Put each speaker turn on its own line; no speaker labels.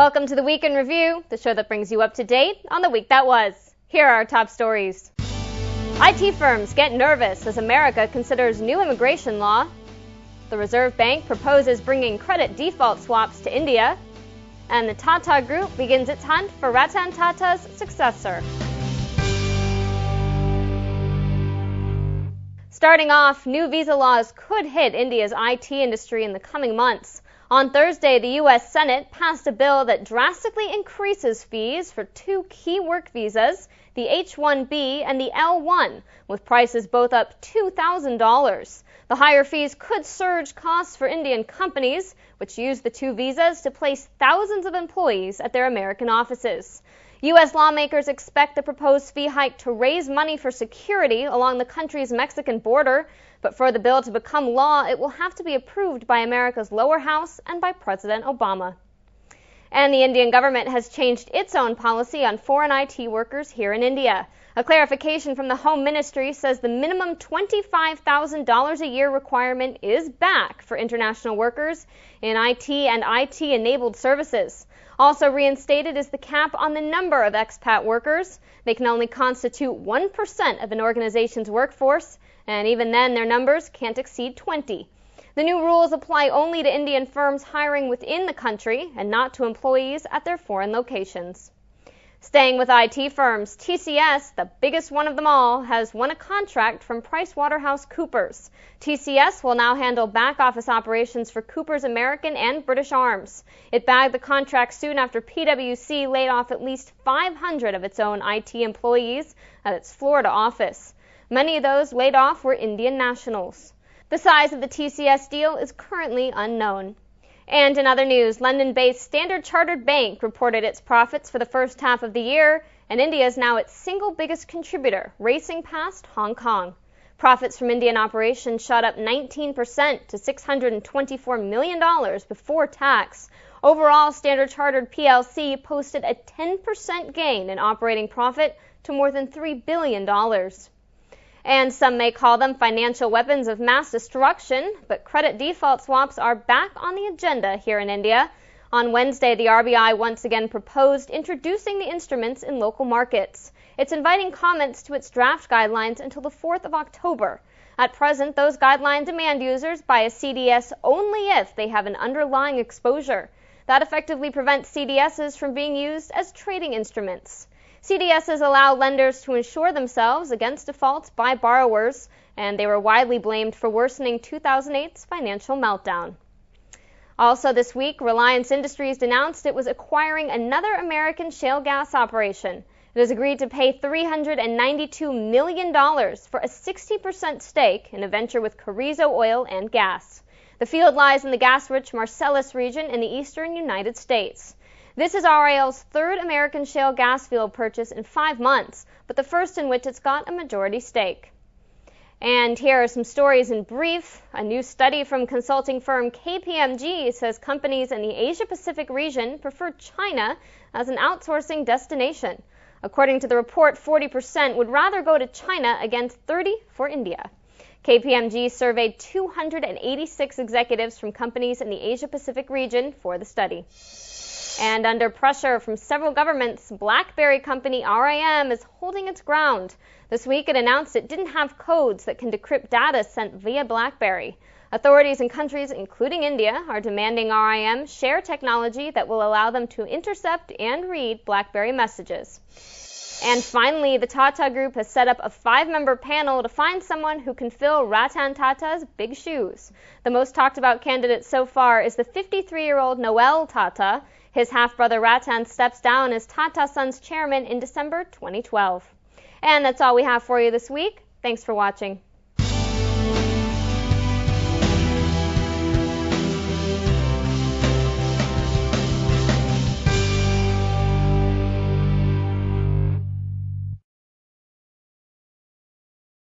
Welcome to the Week in Review, the show that brings you up to date on the week that was. Here are our top stories. IT firms get nervous as America considers new immigration law. The Reserve Bank proposes bringing credit default swaps to India. And the Tata Group begins its hunt for Ratan Tata's successor. Starting off, new visa laws could hit India's IT industry in the coming months. On Thursday, the U.S. Senate passed a bill that drastically increases fees for two key work visas, the H-1B and the L-1, with prices both up $2,000. The higher fees could surge costs for Indian companies, which use the two visas to place thousands of employees at their American offices. U.S. lawmakers expect the proposed fee hike to raise money for security along the country's Mexican border, but for the bill to become law, it will have to be approved by America's lower house and by President Obama. And the Indian government has changed its own policy on foreign IT workers here in India. A clarification from the Home Ministry says the minimum $25,000 a year requirement is back for international workers in IT and IT-enabled services. Also reinstated is the cap on the number of expat workers. They can only constitute 1% of an organization's workforce, and even then their numbers can't exceed 20. The new rules apply only to Indian firms hiring within the country and not to employees at their foreign locations. Staying with IT firms, TCS, the biggest one of them all, has won a contract from PricewaterhouseCoopers. TCS will now handle back-office operations for Cooper's American and British arms. It bagged the contract soon after PwC laid off at least 500 of its own IT employees at its Florida office. Many of those laid off were Indian nationals. The size of the TCS deal is currently unknown. And in other news, London-based Standard Chartered Bank reported its profits for the first half of the year, and India is now its single biggest contributor, racing past Hong Kong. Profits from Indian operations shot up 19% to $624 million before tax. Overall, Standard Chartered plc posted a 10% gain in operating profit to more than $3 billion. And some may call them financial weapons of mass destruction, but credit default swaps are back on the agenda here in India. On Wednesday, the RBI once again proposed introducing the instruments in local markets. It's inviting comments to its draft guidelines until the 4th of October. At present, those guidelines demand users buy a CDS only if they have an underlying exposure. That effectively prevents CDSs from being used as trading instruments. CDSs allow lenders to insure themselves against defaults by borrowers, and they were widely blamed for worsening 2008's financial meltdown. Also this week, Reliance Industries announced it was acquiring another American shale gas operation. It has agreed to pay $392 million for a 60% stake in a venture with Carrizo Oil and Gas. The field lies in the gas-rich Marcellus region in the eastern United States. This is RIL's third American shale gas field purchase in 5 months, but the first in which it's got a majority stake. And here are some stories in brief. A new study from consulting firm KPMG says companies in the Asia-Pacific region prefer China as an outsourcing destination. According to the report, 40% would rather go to China against 30% for India. KPMG surveyed 286 executives from companies in the Asia-Pacific region for the study. And under pressure from several governments, Blackberry company RIM is holding its ground. This week it announced it didn't have codes that can decrypt data sent via Blackberry. Authorities in countries, including India, are demanding RIM share technology that will allow them to intercept and read Blackberry messages. And finally, the Tata Group has set up a 5-member panel to find someone who can fill Ratan Tata's big shoes. The most talked about candidate so far is the 53-year-old Noel Tata. His half-brother Ratan steps down as Tata Sons chairman in December 2012. And that's all we have for you this week. Thanks for watching.